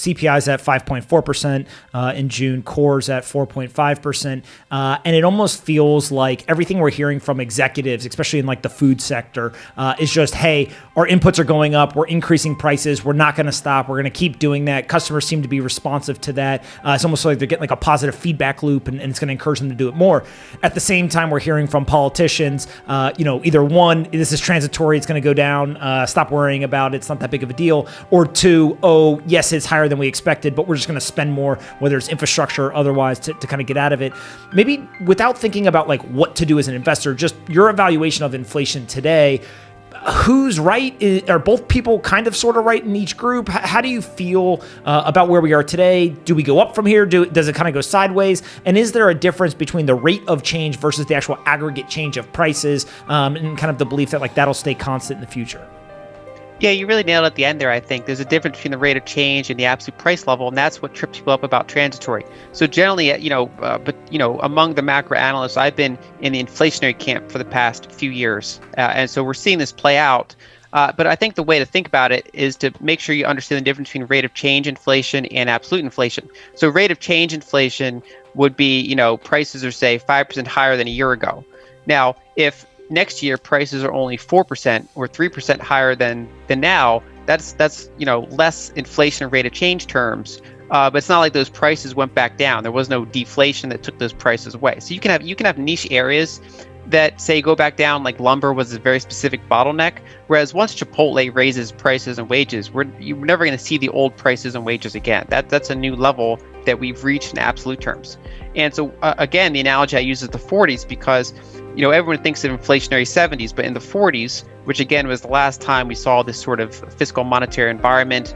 CPI is at 5.4% in June, cores at 4.5%. And it almost feels like everything we're hearing from executives, especially in like the food sector, is just, hey, our inputs are going up. We're increasing prices. We're not going to stop. We're going to keep doing that. Customers seem to be responsive to that. It's almost like they're getting like a positive feedback loop, and it's going to encourage them to do it more. At the same time, we're hearing from politicians, either one, this is transitory, it's going to go down, stop worrying about it, it's not that big of a deal, or two, oh, yes, it's higher than we expected, but we're just going to spend more, whether it's infrastructure or otherwise, to kind of get out of it. Maybe without thinking about like what to do as an investor, just your evaluation of inflation today, who's right? Are both people kind of sort of right in each group? How do you feel about where we are today? Do we go up from here? Does it kind of go sideways? And is there a difference between the rate of change versus the actual aggregate change of prices, and kind of the belief that like that'll stay constant in the future? Yeah, you really nailed it at the end there, I think. There's a difference between the rate of change and the absolute price level, and that's what trips people up about transitory. So generally, among the macro analysts, I've been in the inflationary camp for the past few years. And so we're seeing this play out. But I think the way to think about it is to make sure you understand the difference between rate of change inflation and absolute inflation. So rate of change inflation would be, prices are, say, 5% higher than a year ago. Now, if next year prices are only 4% or 3% higher than now, that's less inflation rate of change terms. But it's not like those prices went back down. There was no deflation that took those prices away. So you can have niche areas that say go back down, like lumber was a very specific bottleneck. Whereas once Chipotle raises prices and wages, you're never going to see the old prices and wages again. That's a new level that we've reached in absolute terms. And so again, the analogy I use is the 40s because everyone thinks of inflationary 70s, but in the 40s, which again was the last time we saw this sort of fiscal monetary environment,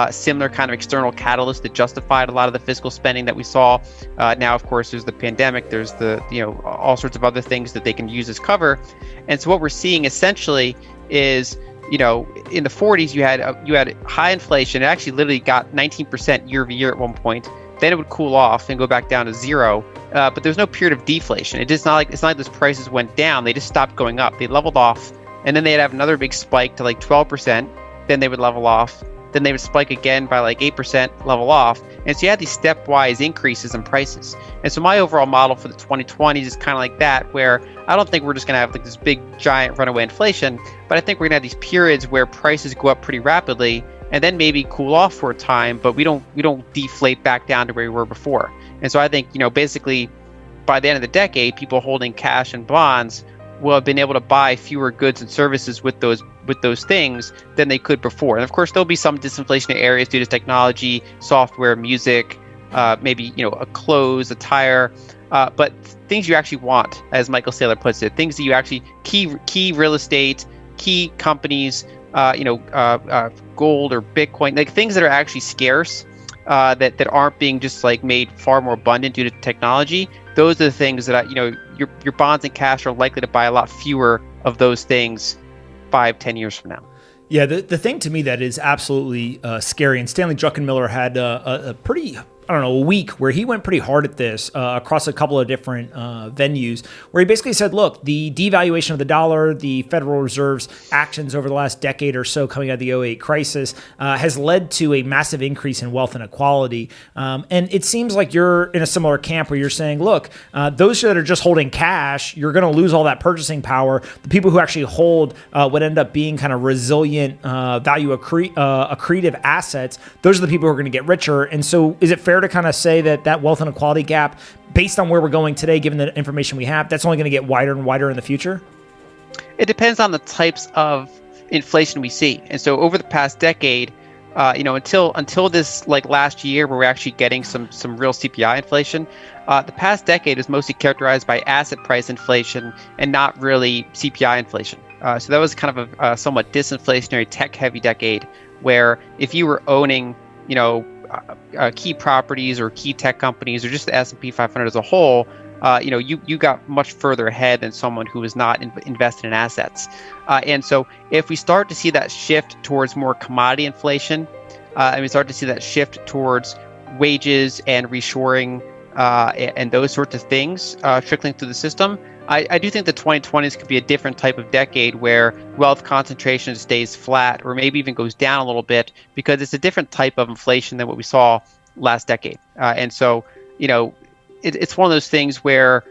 similar kind of external catalyst that justified a lot of the fiscal spending that we saw. Now, of course, there's the pandemic, there's the all sorts of other things that they can use as cover. And so what we're seeing essentially is, in the 40s, you had high inflation. It actually literally got 19% year over year at one point. Then it would cool off and go back down to zero. But there's no period of deflation. It's not like those prices went down. They just stopped going up. They leveled off, and then they'd have another big spike to like 12%. Then they would level off. Then they would spike again by like 8%, level off. And so you had these stepwise increases in prices. And so my overall model for the 2020s is kind of like that, where I don't think we're just going to have like this big giant runaway inflation, but I think we're going to have these periods where prices go up pretty rapidly and then maybe cool off for a time, but we don't deflate back down to where we were before. And so I think, basically by the end of the decade, people holding cash and bonds will have been able to buy fewer goods and services with those things than they could before. And of course, there'll be some disinflationary areas due to technology, software, music, maybe a clothes, a tire, but things you actually want, as Michael Saylor puts it, things that you actually key real estate, key companies, gold or Bitcoin, like things that are actually scarce, that aren't being just like made far more abundant due to technology. Those are the things that your bonds and cash are likely to buy a lot fewer of those things 5-10 years from now. Yeah, the thing to me that is absolutely scary, and Stanley Druckenmiller had a pretty, a week where he went pretty hard at this across a couple of different venues, where he basically said, look, the devaluation of the dollar, the Federal Reserve's actions over the last decade or so coming out of the '08 crisis has led to a massive increase in wealth inequality. And it seems like you're in a similar camp where you're saying, look, those that are just holding cash, you're going to lose all that purchasing power. The people who actually hold what end up being kind of resilient, value accretive assets, those are the people who are going to get richer. And so is it fair to kind of say that wealth inequality gap, based on where we're going today, given the information we have, that's only going to get wider and wider in the future? It depends on the types of inflation we see. And so over the past decade, until this like last year where we're actually getting some real CPI inflation, the past decade is mostly characterized by asset price inflation and not really CPI inflation. So that was kind of a somewhat disinflationary tech-heavy decade, where if you were owning, key properties or key tech companies or just the S&P 500 as a whole, you got much further ahead than someone who is not invested in assets. And so if we start to see that shift towards more commodity inflation, and we start to see that shift towards wages and reshoring, and those sorts of things trickling through the system, I do think the 2020s could be a different type of decade where wealth concentration stays flat or maybe even goes down a little bit, because it's a different type of inflation than what we saw last decade. And so, it's one of those things where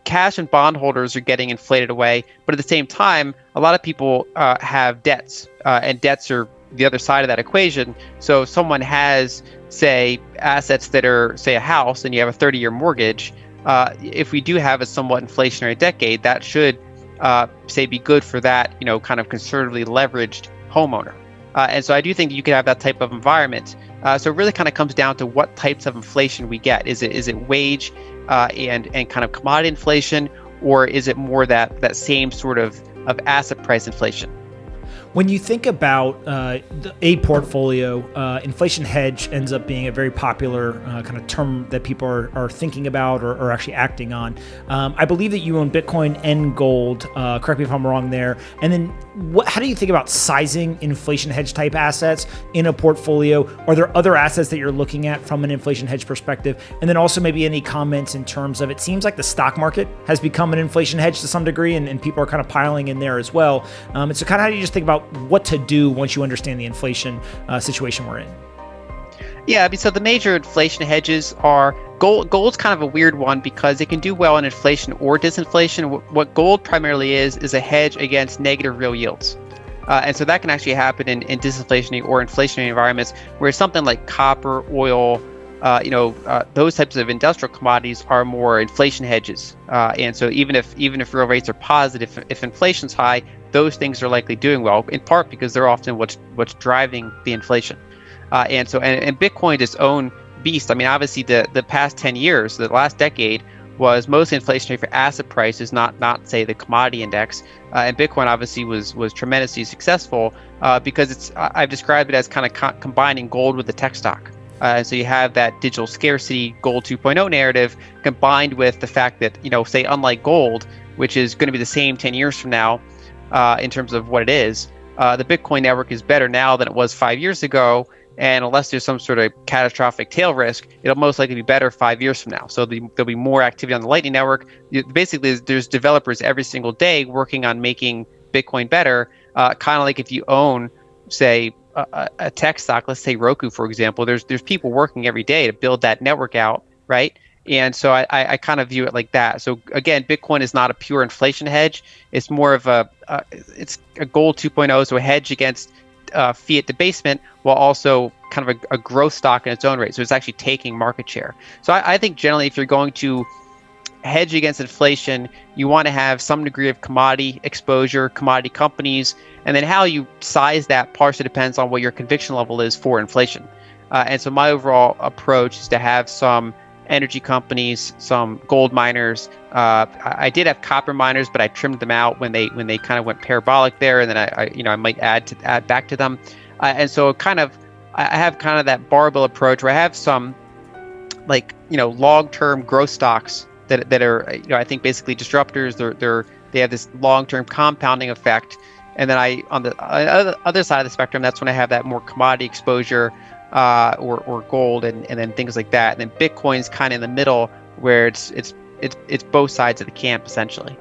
cash and bond holders are getting inflated away, but at the same time, a lot of people have debts, and debts are the other side of that equation. So if someone has, say, assets that are, say, a house, and you have a 30-year mortgage, if we do have a somewhat inflationary decade, that should, say, be good for that, kind of conservatively leveraged homeowner. And so I do think you could have that type of environment. So it really kind of comes down to what types of inflation we get. Is it wage and kind of commodity inflation, or is it more that same sort of asset price inflation? When you think about a portfolio, inflation hedge ends up being a very popular kind of term that people are thinking about or actually acting on. I believe that you own Bitcoin and gold. Correct me if I'm wrong there. And then how do you think about sizing inflation hedge type assets in a portfolio? Are there other assets that you're looking at from an inflation hedge perspective? And then also maybe any comments in terms of, it seems like the stock market has become an inflation hedge to some degree, and people are kind of piling in there as well. And so kind of how do you just think about what to do once you understand the inflation situation we're in? Yeah, I mean, so the major inflation hedges are gold. Gold's kind of a weird one because it can do well in inflation or disinflation. What gold primarily is a hedge against negative real yields. And so that can actually happen in disinflationary or inflationary environments, where something like copper, oil, those types of industrial commodities are more inflation hedges. And so even if real rates are positive, if inflation's high, those things are likely doing well, in part because they're often what's driving the inflation. And Bitcoin is its own beast. I mean, obviously the past 10 years, the last decade, was mostly inflationary for asset prices, not say the commodity index. And Bitcoin obviously was tremendously successful because I've described it as kind of combining gold with the tech stock. And so you have that digital scarcity gold 2.0 narrative combined with the fact that, say, unlike gold, which is going to be the same 10 years from now in terms of what it is, the Bitcoin network is better now than it was 5 years ago. And unless there's some sort of catastrophic tail risk, it'll most likely be better 5 years from now. So there'll be more activity on the Lightning Network. Basically, there's developers every single day working on making Bitcoin better. Kind of like if you own, say, a tech stock, let's say Roku, for example, there's people working every day to build that network out, right? And so I kind of view it like that. So again, Bitcoin is not a pure inflation hedge. It's more of it's a gold 2.0, so a hedge against fiat debasement, while also kind of a growth stock in its own right. So it's actually taking market share. So I think generally, if you're going to hedge against inflation, you want to have some degree of commodity exposure, commodity companies, and then how you size that partially depends on what your conviction level is for inflation. And so my overall approach is to have some energy companies, some gold miners. I did have copper miners, but I trimmed them out when they kind of went parabolic there, and then I might add back to them. And so I have kind of that barbell approach where I have some long-term growth stocks that are I think basically disruptors. They have this long-term compounding effect. And then on the other side of the spectrum, that's when I have that more commodity exposure, or gold and then things like that. And then Bitcoin's kind of in the middle, where it's both sides of the camp essentially.